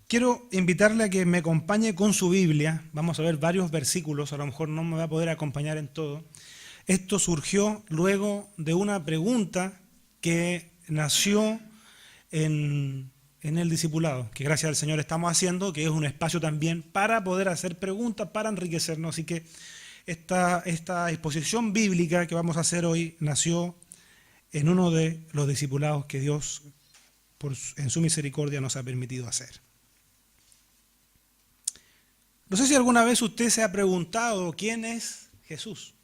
Quiero invitarle a que me acompañe con su Biblia. Vamos a ver varios versículos, a lo mejor no me va a poder acompañar en todo. Esto surgió luego de una pregunta que nació en el discipulado, que gracias al Señor estamos haciendo, que es un espacio también para poder hacer preguntas, para enriquecernos. Así que esta exposición bíblica que vamos a hacer hoy nació en uno de los discipulados que Dios, en su misericordia, nos ha permitido hacer. No sé si alguna vez usted se ha preguntado quién es Jesús.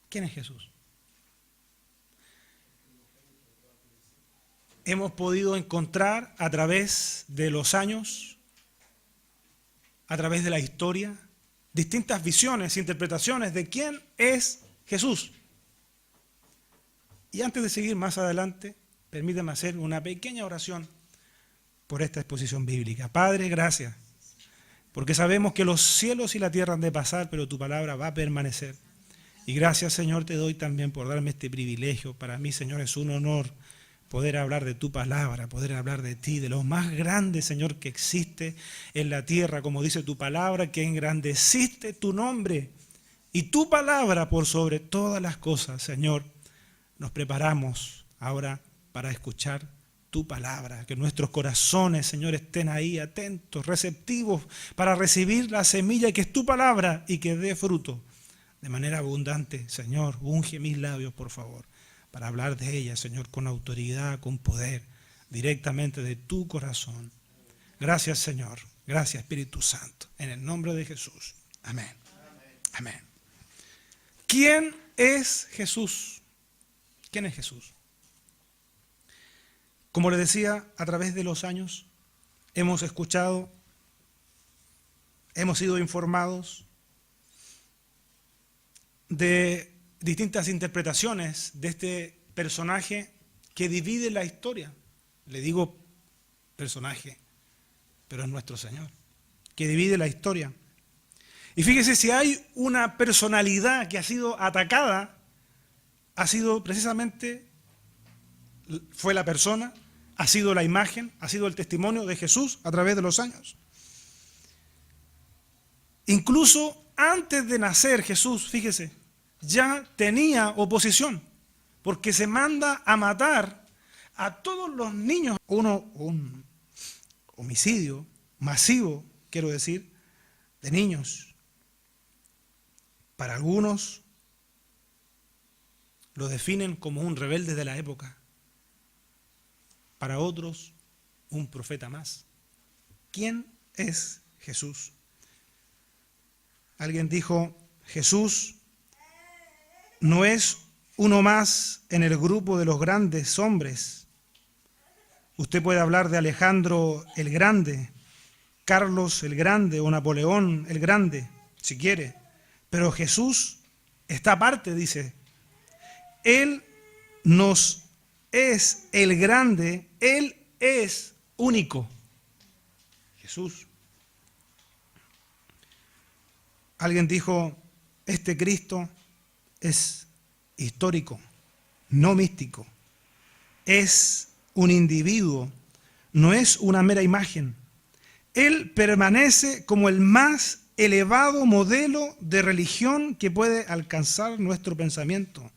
¿Quién es Jesús? Hemos podido encontrar a través de los años, a través de la historia, distintas visiones, interpretaciones de quién es Jesús. Y antes de seguir más adelante, permítame hacer una pequeña oración por esta exposición bíblica. Padre, gracias, porque sabemos que los cielos y la tierra han de pasar, pero tu palabra va a permanecer. Y gracias, Señor, te doy también por darme este privilegio. Para mí, Señor, es un honor poder hablar de tu palabra, poder hablar de ti, de lo más grande, Señor, que existe en la tierra, como dice tu palabra, que engrandeciste tu nombre y tu palabra por sobre todas las cosas, Señor. Nos preparamos ahora para escuchar tu palabra, que nuestros corazones, Señor, estén ahí atentos, receptivos para recibir la semilla que es tu palabra y que dé fruto de manera abundante. Señor, unge mis labios, por favor, para hablar de ella, Señor, con autoridad, con poder, directamente de tu corazón. Gracias, Señor. Gracias, Espíritu Santo. En el nombre de Jesús. Amén. Amén. ¿Quién es Jesús? ¿Quién es Jesús? Como le decía, a través de los años hemos escuchado, hemos sido informados de distintas interpretaciones de este personaje que divide la historia. Le digo personaje, pero es nuestro Señor, que divide la historia. Y fíjese, si hay una personalidad que ha sido atacada, ha sido precisamente, fue la persona, ha sido la imagen, ha sido el testimonio de Jesús a través de los años. Incluso antes de nacer Jesús, fíjese, ya tenía oposición, porque se manda a matar a todos los niños. Un homicidio masivo, quiero decir, de niños. Para algunos lo definen como un rebelde de la época. Para otros, un profeta más. ¿Quién es Jesús? Alguien dijo, Jesús no es uno más en el grupo de los grandes hombres. Usted puede hablar de Alejandro el Grande, Carlos el Grande o Napoleón el Grande, si quiere. Pero Jesús está aparte, dice. Él nos es el grande, Él es único. Jesús. Alguien dijo, este Cristo es histórico, no místico. Es un individuo, no es una mera imagen. Él permanece como el más elevado modelo de religión que puede alcanzar nuestro pensamiento.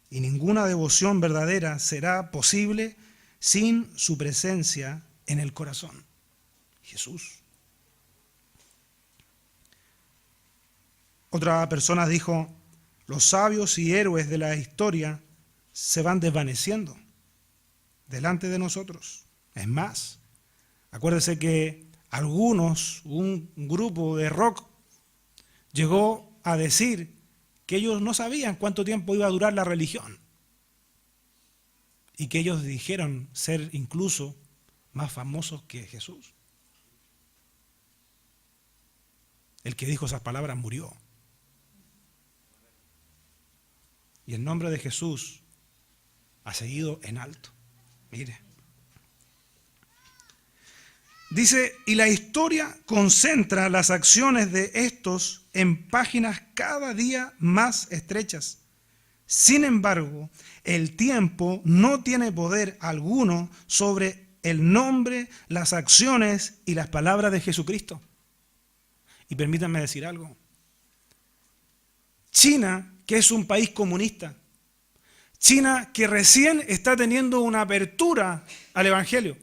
Y ninguna devoción verdadera será posible sin su presencia en el corazón. Jesús. Otra persona dijo, los sabios y héroes de la historia se van desvaneciendo delante de nosotros. Es más, acuérdese que un grupo de rock llegó a decir que ellos no sabían cuánto tiempo iba a durar la religión y que ellos dijeron ser incluso más famosos que Jesús. El que dijo esas palabras murió. Y el nombre de Jesús ha seguido en alto. Mire. Dice, y la historia concentra las acciones de estos en páginas cada día más estrechas. Sin embargo, el tiempo no tiene poder alguno sobre el nombre, las acciones y las palabras de Jesucristo. Y permítanme decir algo. China, que es un país comunista, China que recién está teniendo una apertura al Evangelio,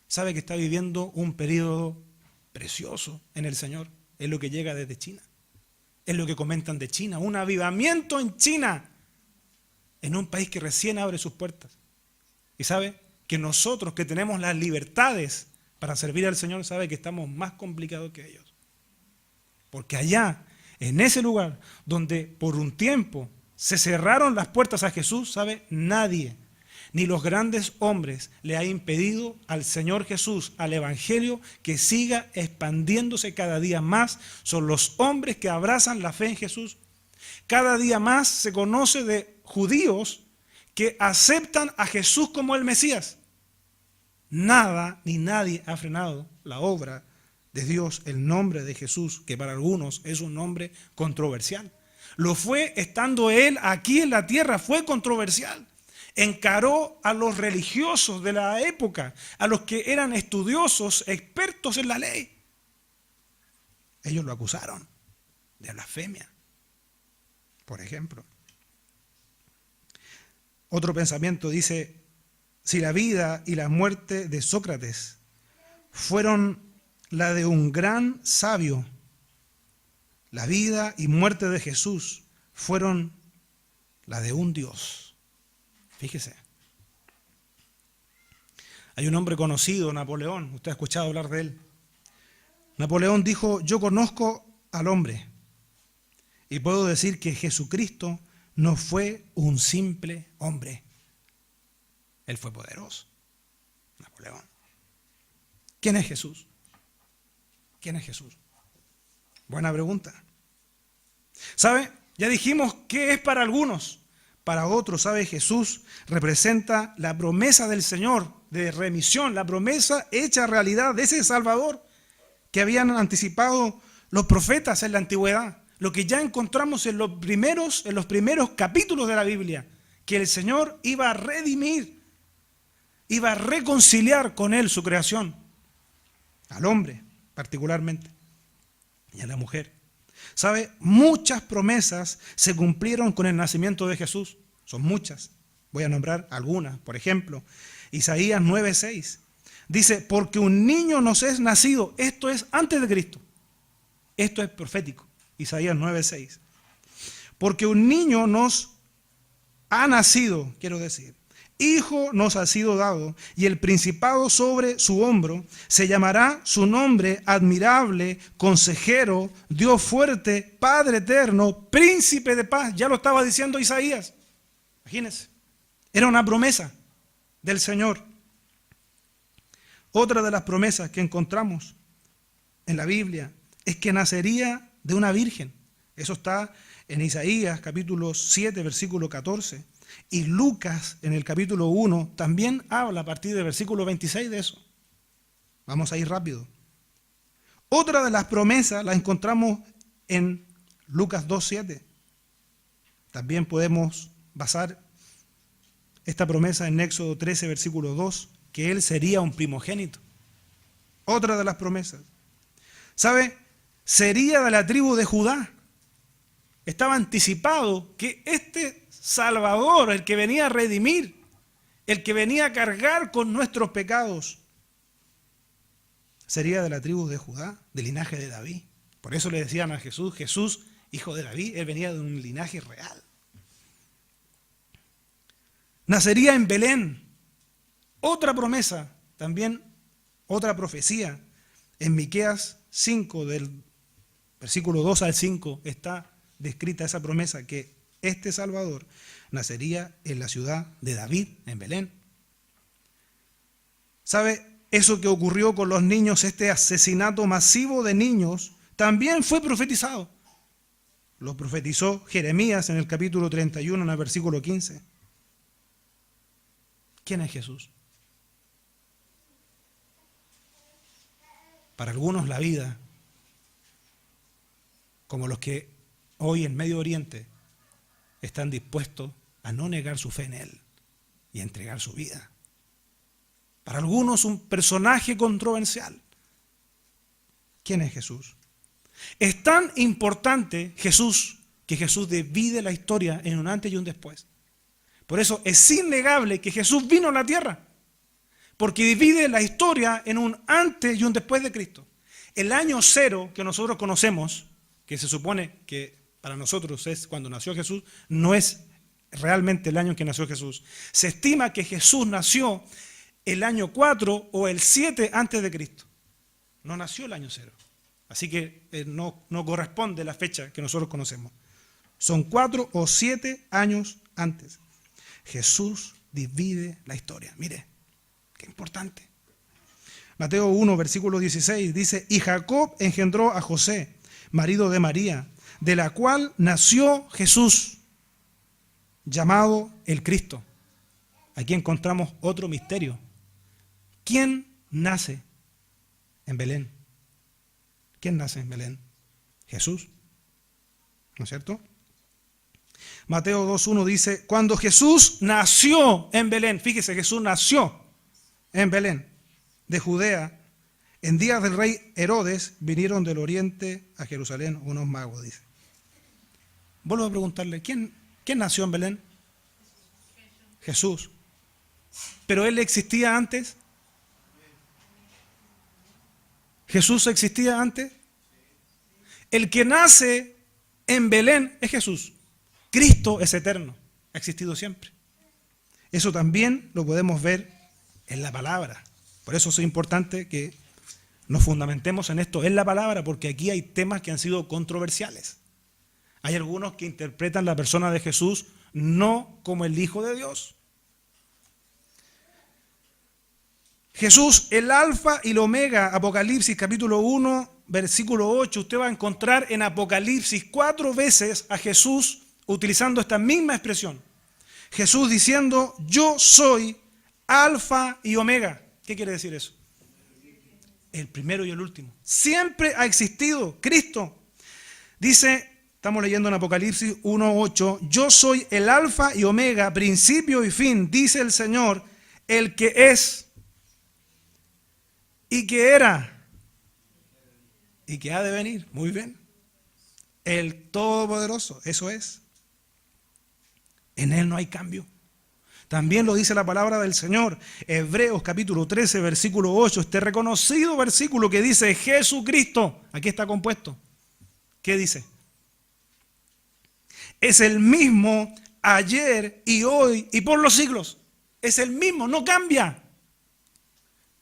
sabe que está viviendo un periodo precioso en el Señor. Es lo que llega desde China. Es lo que comentan de China. Un avivamiento en China, en un país que recién abre sus puertas. Y sabe que nosotros que tenemos las libertades para servir al Señor, sabe que estamos más complicados que ellos. Porque allá, en ese lugar donde por un tiempo se cerraron las puertas a Jesús, sabe, nadie, ni los grandes hombres, le ha impedido al Señor Jesús, al Evangelio, que siga expandiéndose cada día más. Son los hombres que abrazan la fe en Jesús. Cada día más se conoce de judíos que aceptan a Jesús como el Mesías. Nada ni nadie ha frenado la obra de Dios, el nombre de Jesús, que para algunos es un nombre controversial. Lo fue estando Él aquí en la tierra, fue controversial. Encaró a los religiosos de la época, a los que eran estudiosos, expertos en la ley. Ellos lo acusaron de blasfemia, por ejemplo. Otro pensamiento dice, si la vida y la muerte de Sócrates fueron la de un gran sabio, la vida y muerte de Jesús fueron la de un Dios. Fíjese. Hay un hombre conocido, Napoleón, usted ha escuchado hablar de él. Napoleón dijo, yo conozco al hombre y puedo decir que Jesucristo no fue un simple hombre. Él fue poderoso. Napoleón. ¿Quién es Jesús? ¿Quién es Jesús? Buena pregunta. ¿Sabe? Ya dijimos qué es para algunos. Para otros, ¿sabe? Jesús representa la promesa del Señor de remisión, la promesa hecha realidad de ese Salvador que habían anticipado los profetas en la antigüedad. Lo que ya encontramos en los primeros capítulos de la Biblia, que el Señor iba a redimir, iba a reconciliar con Él su creación, al hombre particularmente y a la mujer. ¿Sabe? Muchas promesas se cumplieron con el nacimiento de Jesús. Son muchas. Voy a nombrar algunas. Por ejemplo, Isaías 9:6. Dice, porque un niño nos es nacido. Esto es antes de Cristo. Esto es profético. Isaías 9:6. Porque un niño nos ha nacido, quiero decir. Hijo nos ha sido dado, y el principado sobre su hombro, se llamará su nombre admirable, consejero, Dios fuerte, Padre eterno, príncipe de paz. Ya lo estaba diciendo Isaías. Imagínense. Era una promesa del Señor. Otra de las promesas que encontramos en la Biblia es que nacería de una virgen. Eso está en Isaías capítulo 7, versículo 14. Y Lucas en el capítulo 1 también habla a partir del versículo 26 de eso. Vamos a ir rápido. Otra de las promesas la encontramos en Lucas 2:7. También podemos basar esta promesa en Éxodo 13, versículo 2, que Él sería un primogénito. Otra de las promesas. ¿Sabe? Sería de la tribu de Judá. Estaba anticipado que este Salvador, el que venía a redimir, el que venía a cargar con nuestros pecados, sería de la tribu de Judá, del linaje de David. Por eso le decían a Jesús, Jesús, hijo de David, él venía de un linaje real. Nacería en Belén. Otra promesa, también otra profecía. En Miqueas 5, del versículo 2 al 5, está descrita esa promesa que este Salvador nacería en la ciudad de David, en Belén. ¿Sabe? Eso que ocurrió con los niños, este asesinato masivo de niños, también fue profetizado. Lo profetizó Jeremías en el capítulo 31, en el versículo 15. ¿Quién es Jesús? Para algunos la vida, como los que hoy en Medio Oriente están dispuestos a no negar su fe en Él y a entregar su vida. Para algunos un personaje controversial. ¿Quién es Jesús? Es tan importante Jesús que Jesús divide la historia en un antes y un después. Por eso es innegable que Jesús vino a la tierra, porque divide la historia en un antes y un después de Cristo. El año cero que nosotros conocemos, que se supone que para nosotros es cuando nació Jesús, no es realmente el año en que nació Jesús. Se estima que Jesús nació el año 4 o el 7 antes de Cristo. No nació el año cero. Así que no corresponde la fecha que nosotros conocemos. Son 4 o 7 años antes. Jesús divide la historia. Mire, qué importante. Mateo 1, versículo 16 dice: y Jacob engendró a José, marido de María, de la cual nació Jesús, llamado el Cristo. Aquí encontramos otro misterio. ¿Quién nace en Belén? ¿Quién nace en Belén? Jesús. ¿No es cierto? Mateo 2.1 dice: cuando Jesús nació en Belén, fíjese, Jesús nació en Belén, de Judea, en días del rey Herodes, vinieron del oriente a Jerusalén unos magos, dice. Vuelvo a preguntarle, ¿quién nació en Belén? Jesús. ¿Pero él existía antes? ¿Jesús existía antes? El que nace en Belén es Jesús. Cristo es eterno, ha existido siempre. Eso también lo podemos ver en la palabra. Por eso es importante que nos fundamentemos en esto, en la palabra, porque aquí hay temas que han sido controversiales. Hay algunos que interpretan la persona de Jesús no como el Hijo de Dios. Jesús, el alfa y el omega, Apocalipsis capítulo 1, versículo 8, usted va a encontrar en Apocalipsis 4 veces a Jesús utilizando esta misma expresión. Jesús diciendo: yo soy alfa y omega. ¿Qué quiere decir eso? El primero y el último. Siempre ha existido Cristo. Dice, estamos leyendo en Apocalipsis 1:8, yo soy el alfa y omega, principio y fin, dice el Señor, el que es, y que era, y que ha de venir. Muy bien. El Todopoderoso, eso es. En Él no hay cambio. También lo dice la palabra del Señor. Hebreos capítulo 13, versículo 8, este reconocido versículo que dice Jesucristo. Aquí está compuesto. ¿Qué dice? Es el mismo ayer y hoy y por los siglos. Es el mismo, no cambia.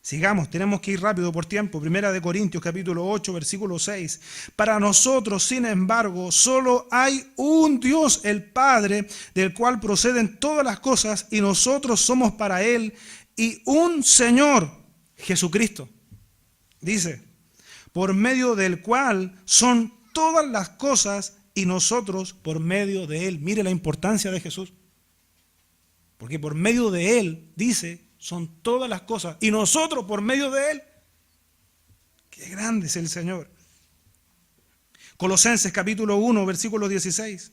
Sigamos, tenemos que ir rápido por tiempo. Primera de Corintios capítulo 8, versículo 6. Para nosotros, sin embargo, solo hay un Dios, el Padre, del cual proceden todas las cosas, y nosotros somos para Él, y un Señor, Jesucristo. Dice, por medio del cual son todas las cosas, y nosotros por medio de Él. Mire la importancia de Jesús. Porque por medio de Él, dice, son todas las cosas, y nosotros por medio de Él. Qué grande es el Señor. Colosenses capítulo 1, versículo 16.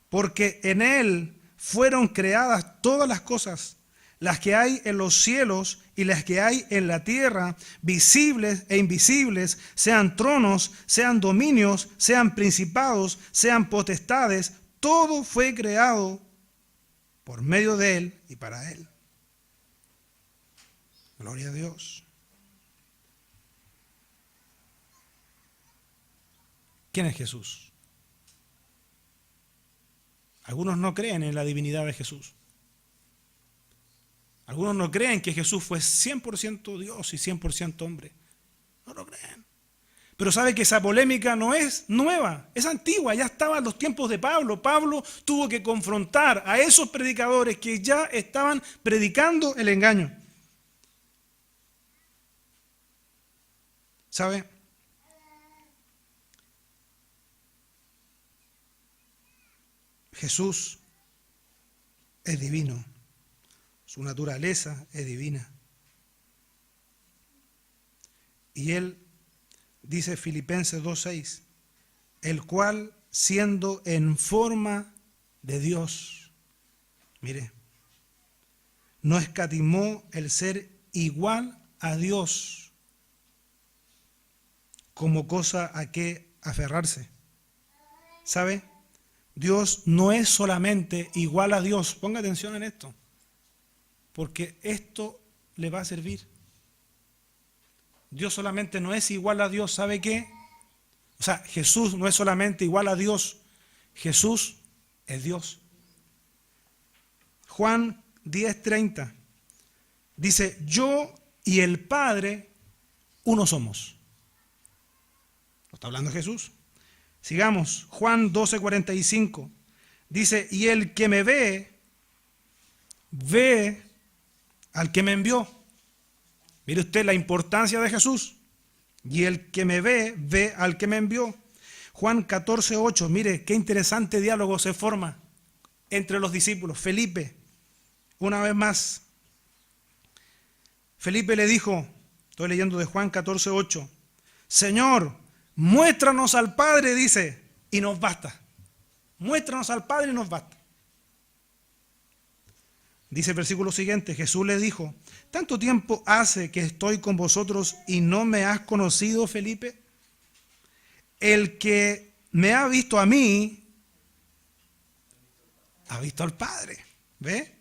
Porque en Él fueron creadas todas las cosas, las que hay en los cielos y las que hay en la tierra, visibles e invisibles, sean tronos, sean dominios, sean principados, sean potestades. Todo fue creado por medio de Él y para Él. Gloria a Dios. ¿Quién es Jesús? Algunos no creen en la divinidad de Jesús. Algunos no creen que Jesús fue 100% Dios y 100% hombre. No lo creen. Pero sabe que esa polémica no es nueva, es antigua, ya estaba en los tiempos de Pablo. Pablo tuvo que confrontar a esos predicadores que ya estaban predicando el engaño. ¿Sabe? Jesús es divino. Su naturaleza es divina. Y Él, dice Filipenses 2:6, el cual siendo en forma de Dios, mire, no escatimó el ser igual a Dios como cosa a que aferrarse. ¿Sabe? Dios no es solamente igual a Dios. Ponga atención en esto, porque esto le va a servir. Dios solamente no es igual a Dios. ¿Sabe qué? O sea, Jesús no es solamente igual a Dios. Jesús es Dios. Juan 10:30 dice, yo y el Padre uno somos. ¿Lo está hablando Jesús? Sigamos, Juan 12:45 dice, y el que me ve, ve al que me envió. Mire usted la importancia de Jesús. Y el que me ve, ve al que me envió. Juan 14:8, mire qué interesante diálogo se forma entre los discípulos. Felipe, una vez más, Felipe le dijo, estoy leyendo de Juan 14:8, Señor, muéstranos al Padre, dice, y nos basta. Muéstranos al Padre y nos basta. Dice el versículo siguiente, Jesús le dijo, ¿tanto tiempo hace que estoy con vosotros y no me has conocido, Felipe? El que me ha visto a mí, ha visto al Padre. ¿Ve?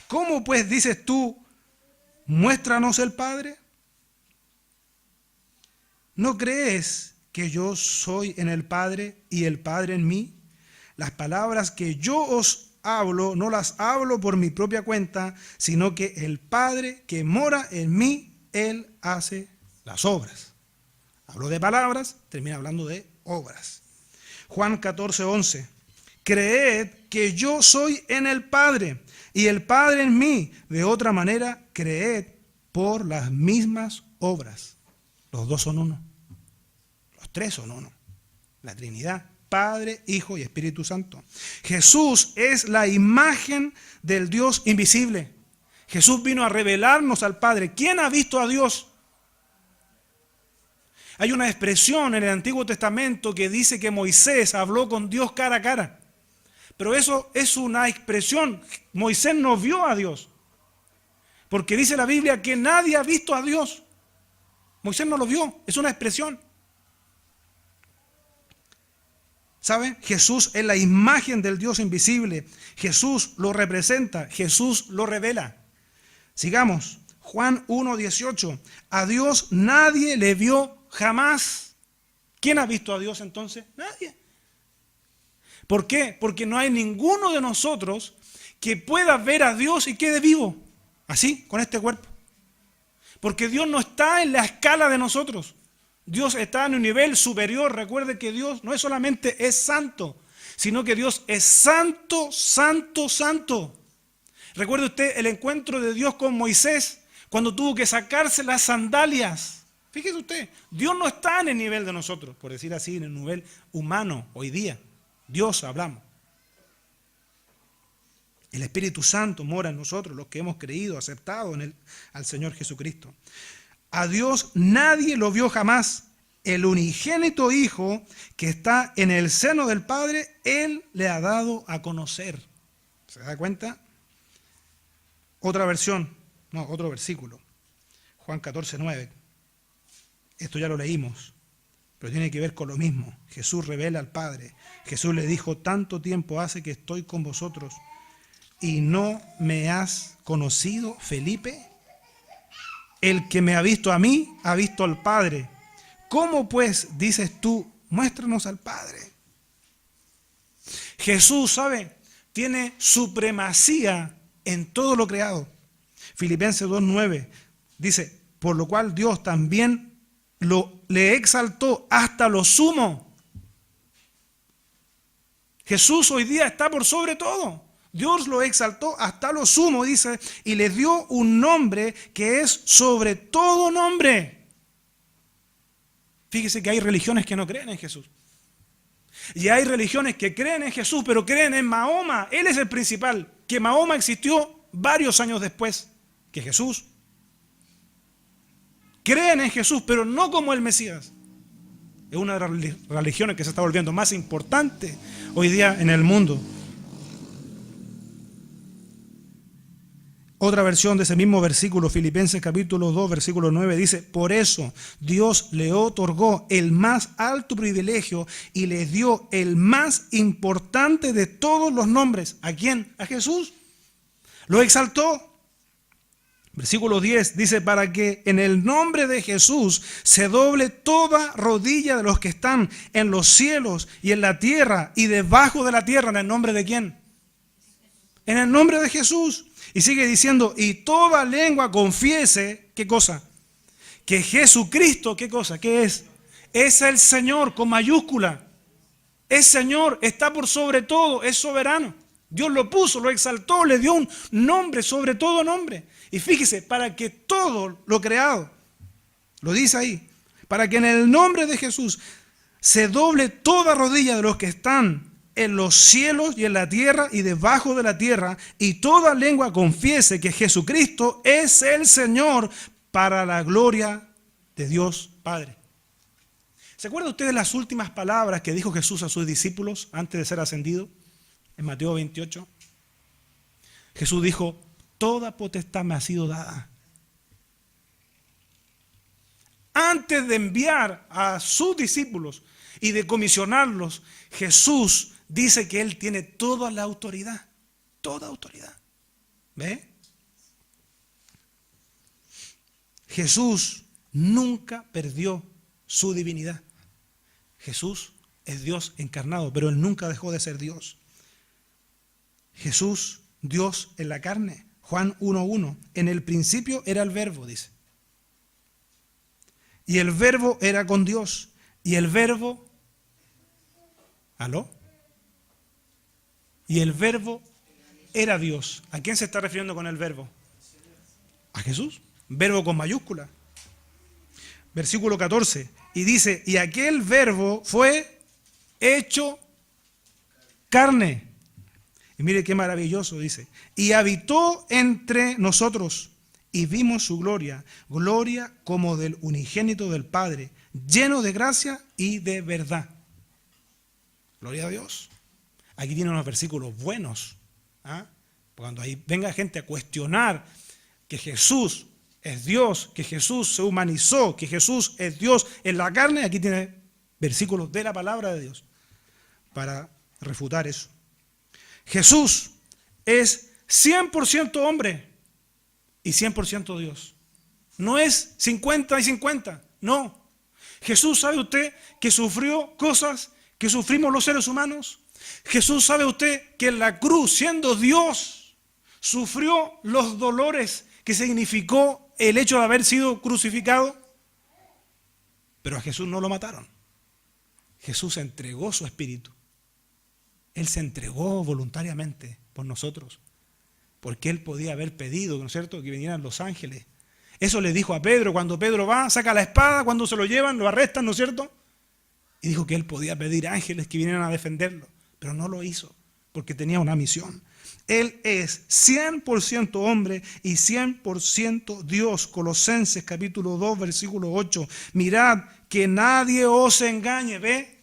¿Cómo pues dices tú, muéstranos el Padre? ¿No crees que yo soy en el Padre y el Padre en mí? Las palabras que yo os hablo, no las hablo por mi propia cuenta, sino que el Padre que mora en mí, Él hace las obras. Hablo de palabras, termina hablando de obras. Juan 14:11. Creed que yo soy en el Padre y el Padre en mí. De otra manera, creed por las mismas obras. Los dos son uno. Los tres son uno. La Trinidad. Padre, Hijo y Espíritu Santo. Jesús es la imagen del Dios invisible. Jesús vino a revelarnos al Padre. ¿Quién ha visto a Dios? Hay una expresión en el Antiguo Testamento que dice que Moisés habló con Dios cara a cara. Pero eso es una expresión. Moisés no vio a Dios. Porque dice la Biblia que nadie ha visto a Dios. Moisés no lo vio. Es una expresión. ¿Sabe? Jesús es la imagen del Dios invisible. Jesús lo representa. Jesús lo revela. Sigamos. Juan 1:18. A Dios nadie le vio jamás. ¿Quién ha visto a Dios entonces? Nadie. ¿Por qué? Porque no hay ninguno de nosotros que pueda ver a Dios y quede vivo. Así, con este cuerpo. Porque Dios no está en la escala de nosotros. Dios está en un nivel superior. Recuerde que Dios no es solamente es santo, sino que Dios es santo, santo, santo. Recuerde usted el encuentro de Dios con Moisés cuando tuvo que sacarse las sandalias. Fíjese usted, Dios no está en el nivel de nosotros, por decir así, en el nivel humano hoy día. Dios hablamos. El Espíritu Santo mora en nosotros, los que hemos creído, aceptado al Señor Jesucristo. A Dios nadie lo vio jamás. El unigénito Hijo que está en el seno del Padre, Él le ha dado a conocer. ¿Se da cuenta? Otro versículo. Juan 14:9. Esto ya lo leímos, pero tiene que ver con lo mismo. Jesús revela al Padre. Jesús le dijo, tanto tiempo hace que estoy con vosotros y no me has conocido, Felipe. El que me ha visto a mí, ha visto al Padre. ¿Cómo pues dices tú, muéstranos al Padre? Jesús, ¿sabe? Tiene supremacía en todo lo creado. Filipenses 2:9 dice, por lo cual Dios también le exaltó hasta lo sumo. Jesús hoy día está por sobre todo. Dios lo exaltó hasta lo sumo, dice, y le dio un nombre que es sobre todo nombre. Fíjese que hay religiones que no creen en Jesús. Y hay religiones que creen en Jesús, pero creen en Mahoma. Él es el principal. Que Mahoma existió varios años después que Jesús. Creen en Jesús, pero no como el Mesías. Es una de las religiones que se está volviendo más importante hoy día en el mundo. Otra versión de ese mismo versículo, Filipenses capítulo 2, versículo 9, dice: por eso Dios le otorgó el más alto privilegio y le dio el más importante de todos los nombres. ¿A quién? A Jesús. Lo exaltó. Versículo 10 dice: para que en el nombre de Jesús se doble toda rodilla de los que están en los cielos y en la tierra y debajo de la tierra. ¿En el nombre de quién? En el nombre de Jesús. Y sigue diciendo: y toda lengua confiese, ¿qué cosa? Que Jesucristo, ¿qué cosa? ¿Qué es? Es el Señor con mayúscula. Es Señor, está por sobre todo, es soberano. Dios lo puso, lo exaltó, le dio un nombre sobre todo nombre. Y fíjese, para que todo lo creado, lo dice ahí, para que en el nombre de Jesús se doble toda rodilla de los que están en los cielos y en la tierra y debajo de la tierra, y toda lengua confiese que Jesucristo es el Señor, para la gloria de Dios Padre. ¿Se acuerdan ustedes las últimas palabras que dijo Jesús a sus discípulos antes de ser ascendido? En Mateo 28. Jesús dijo: toda potestad me ha sido dada. Antes de enviar a sus discípulos y de comisionarlos, Jesús dice que Él tiene toda la autoridad. Toda autoridad. ¿Ve? Jesús nunca perdió su divinidad. Jesús es Dios encarnado, pero Él nunca dejó de ser Dios. Jesús, Dios en la carne. Juan 1:1. En el principio era el Verbo, dice. Y el Verbo era con Dios. Y el Verbo... ¿Aló? Y el Verbo era Dios. ¿A quién se está refiriendo con el Verbo? A Jesús. Verbo con mayúscula. Versículo 14. Y dice: y aquel Verbo fue hecho carne. Y mire qué maravilloso, dice: y habitó entre nosotros, y vimos su gloria, gloria como del unigénito del Padre, lleno de gracia y de verdad. Gloria a Dios. Aquí tiene unos versículos buenos. Cuando ahí venga gente a cuestionar que Jesús es Dios, que Jesús se humanizó, que Jesús es Dios en la carne, aquí tiene versículos de la palabra de Dios para refutar eso. Jesús es 100% hombre y 100% Dios. No es 50 y 50, no. Jesús, ¿sabe usted que sufrió cosas que sufrimos los seres humanos? Jesús, ¿sabe usted que en la cruz, siendo Dios, sufrió los dolores que significó el hecho de haber sido crucificado? Pero a Jesús no lo mataron. Jesús entregó su espíritu. Él se entregó voluntariamente por nosotros, porque Él podía haber pedido, ¿no es cierto?, que vinieran los ángeles. Eso le dijo a Pedro cuando Pedro va, saca la espada, cuando se lo llevan, lo arrestan, ¿no es cierto? Y dijo que él podía pedir ángeles que vinieran a defenderlo, pero no lo hizo, porque tenía una misión. Él es 100% hombre y 100% Dios. Colosenses capítulo 2, versículo 8. Mirad que nadie os engañe. ¿Ve?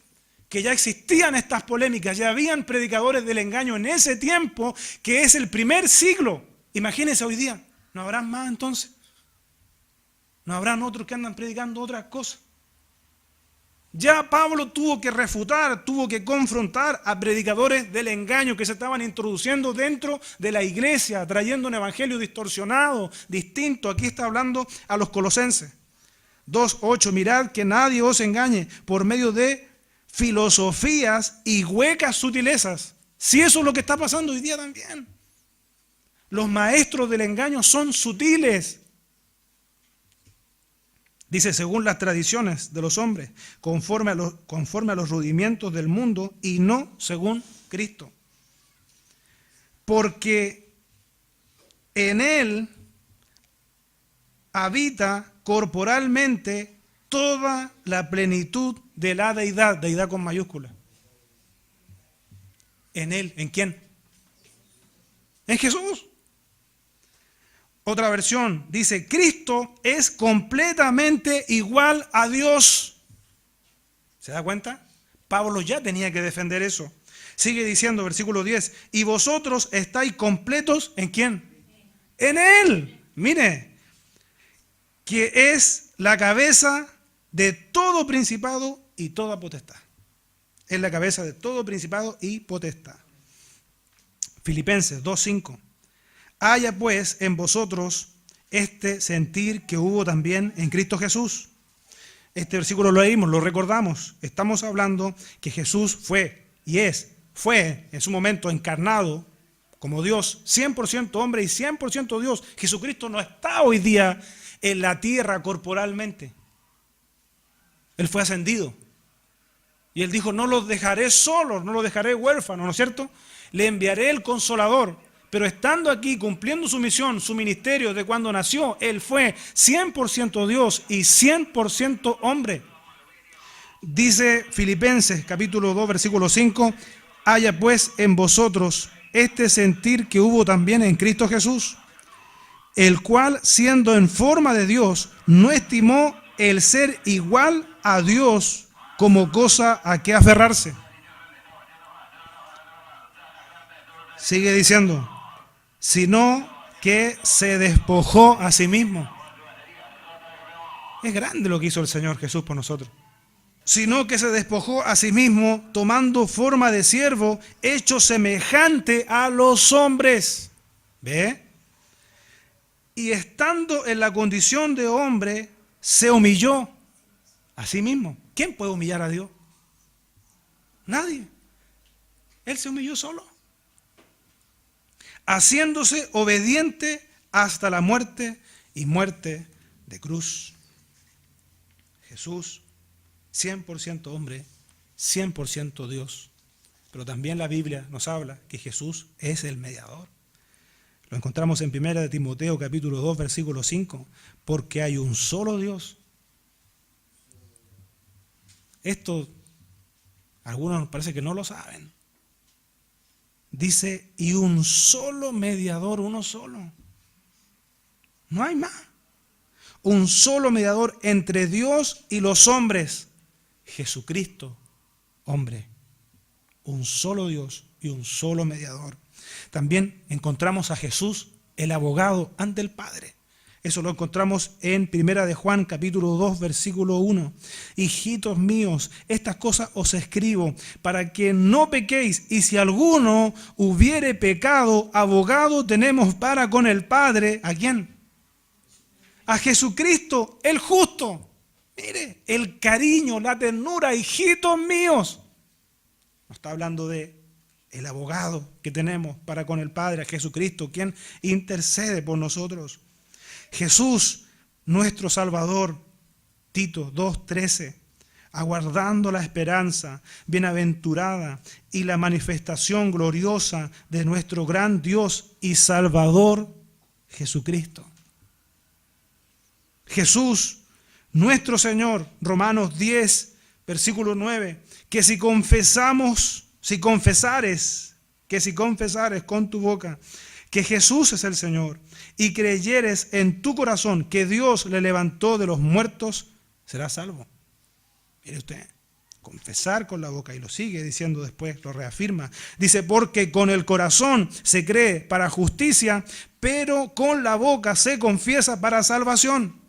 Que ya existían estas polémicas, ya habían predicadores del engaño en ese tiempo, que es el primer siglo. Imagínense hoy día, ¿no habrán más entonces? ¿No habrán otros que andan predicando otras cosas? Ya Pablo tuvo que refutar, tuvo que confrontar a predicadores del engaño que se estaban introduciendo dentro de la iglesia, trayendo un evangelio distorsionado, distinto. Aquí está hablando a los colosenses. 2:8, mirad que nadie os engañe por medio de filosofías y huecas sutilezas. Si eso es lo que está pasando hoy día también. Los maestros del engaño son sutiles. Dice, según las tradiciones de los hombres, conforme a los rudimientos del mundo y no según Cristo. Porque en Él habita corporalmente toda la plenitud de la deidad, deidad con mayúscula. En Él, ¿en quién? En Jesús. Otra versión dice, Cristo es completamente igual a Dios. ¿Se da cuenta? Pablo ya tenía que defender eso. Sigue diciendo, versículo 10, y vosotros estáis completos, ¿en quién? En Él, mire, que es la cabeza de todo principado y toda potestad. Es la cabeza de todo principado y potestad. Filipenses 2:5. Haya pues en vosotros este sentir que hubo también en Cristo Jesús. Este versículo lo leímos, lo recordamos. Estamos hablando que Jesús fue en su momento encarnado como Dios, 100% hombre y 100% Dios. Jesucristo no está hoy día en la tierra corporalmente. Él fue ascendido. Y Él dijo, no los dejaré solos, no los dejaré huérfanos, ¿no es cierto? Le enviaré el Consolador. Pero estando aquí, cumpliendo su misión, su ministerio de cuando nació, Él fue 100% Dios y 100% hombre. Dice Filipenses capítulo 2, versículo 5, haya pues en vosotros este sentir que hubo también en Cristo Jesús, el cual, siendo en forma de Dios, no estimó el ser igual a Dios como cosa a que aferrarse. Sigue diciendo, sino que se despojó a sí mismo. Es grande lo que hizo el Señor Jesús por nosotros. Sino que se despojó a sí mismo, tomando forma de siervo, hecho semejante a los hombres. ¿Ve? Y estando en la condición de hombre, se humilló a sí mismo. ¿Quién puede humillar a Dios? Nadie. Él se humilló solo, haciéndose obediente hasta la muerte y muerte de cruz. Jesús, 100% hombre, 100% Dios. Pero también la Biblia nos habla que Jesús es el mediador. Lo encontramos en 1 Timoteo capítulo 2, versículo 5. Porque hay un solo Dios. Esto, algunos nos parece que no lo saben. Dice, y un solo mediador, uno solo. No hay más. Un solo mediador entre Dios y los hombres. Jesucristo, hombre. Un solo Dios y un solo mediador. También encontramos a Jesús, el abogado ante el Padre. Eso lo encontramos en 1 de Juan, capítulo 2, versículo 1. Hijitos míos, estas cosas os escribo para que no pequéis. Y si alguno hubiere pecado, abogado tenemos para con el Padre. ¿A quién? A Jesucristo, el justo. Mire, el cariño, la ternura, hijitos míos. No está hablando de el abogado que tenemos para con el Padre, a Jesucristo, quien intercede por nosotros. Jesús, nuestro Salvador, Tito 2:13, aguardando la esperanza bienaventurada y la manifestación gloriosa de nuestro gran Dios y Salvador, Jesucristo. Jesús, nuestro Señor, Romanos 10, versículo 9, que si confesares con tu boca que Jesús es el Señor y creyeres en tu corazón que Dios le levantó de los muertos, serás salvo. Mire usted, confesar con la boca, y lo sigue diciendo después, lo reafirma. Dice, porque con el corazón se cree para justicia, pero con la boca se confiesa para salvación.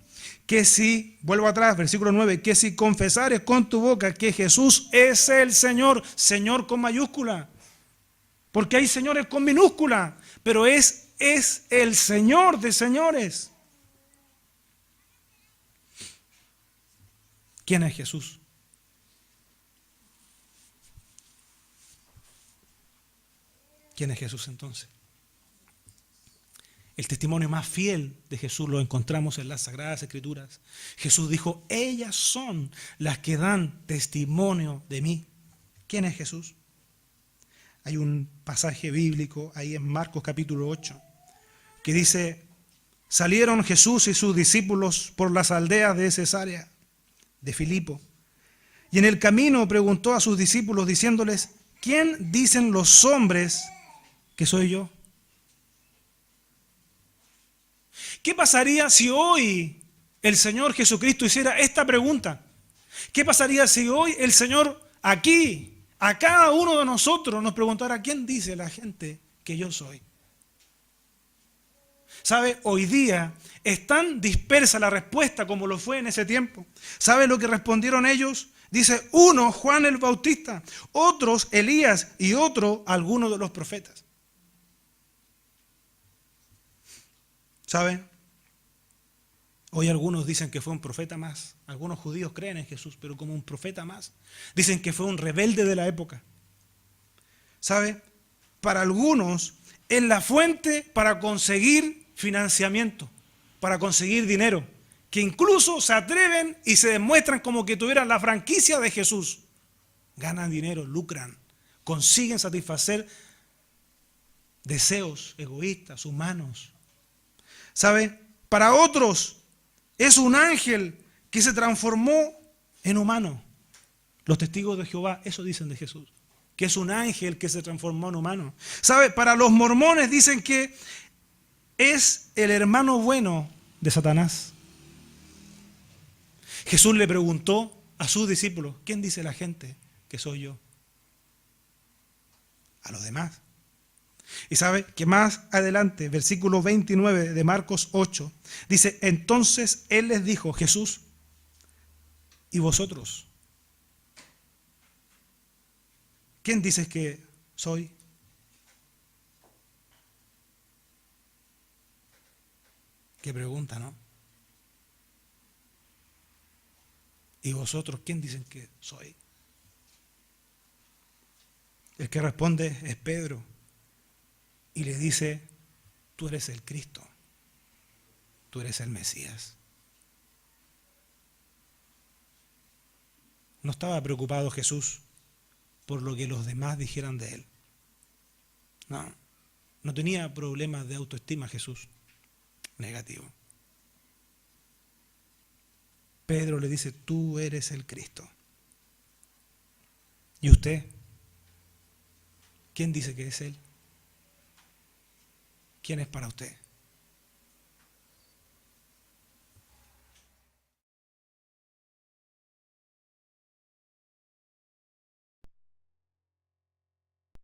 Que si, vuelvo atrás, versículo 9, que si confesares con tu boca que Jesús es el Señor, Señor con mayúscula, porque hay señores con minúscula, pero es el Señor de señores. ¿Quién es Jesús? ¿Quién es Jesús entonces? El testimonio más fiel de Jesús lo encontramos en las Sagradas Escrituras. Jesús dijo, ellas son las que dan testimonio de mí. ¿Quién es Jesús? Hay un pasaje bíblico ahí en Marcos capítulo 8 que dice, salieron Jesús y sus discípulos por las aldeas de Cesarea de Filipo, y en el camino preguntó a sus discípulos diciéndoles, ¿quién dicen los hombres que soy yo? ¿Qué pasaría si hoy el Señor Jesucristo hiciera esta pregunta? ¿Qué pasaría si hoy el Señor aquí, a cada uno de nosotros, nos preguntara, ¿quién dice la gente que yo soy? ¿Sabe? Hoy día es tan dispersa la respuesta como lo fue en ese tiempo. ¿Sabe lo que respondieron ellos? Dice, uno, Juan el Bautista, otros, Elías, y otro, alguno de los profetas. ¿Sabe? Hoy algunos dicen que fue un profeta más. Algunos judíos creen en Jesús, pero como un profeta más. Dicen que fue un rebelde de la época. ¿Sabe? Para algunos es la fuente para conseguir financiamiento, para conseguir dinero, que incluso se atreven y se demuestran como que tuvieran la franquicia de Jesús. Ganan dinero, lucran, consiguen satisfacer deseos egoístas, humanos. ¿Sabe? Para otros es un ángel que se transformó en humano. Los testigos de Jehová, eso dicen de Jesús, que es un ángel que se transformó en humano. ¿Sabe? Para los mormones dicen que es el hermano bueno de Satanás. Jesús le preguntó a sus discípulos, ¿quién dice la gente que soy yo? A los demás. Y sabe que más adelante, versículo 29 de Marcos 8, dice, entonces Él les dijo, Jesús, ¿y vosotros? ¿Quién dices que soy? Qué pregunta, ¿no? ¿Y vosotros quién dicen que soy? El que responde es Pedro y le dice, tú eres el Cristo, tú eres el Mesías. No estaba preocupado Jesús por lo que los demás dijeran de él. No tenía problemas de autoestima Jesús. Negativo. Pedro le dice, tú eres el Cristo. ¿Y usted? ¿Quién dice que es Él? ¿Quién es para usted?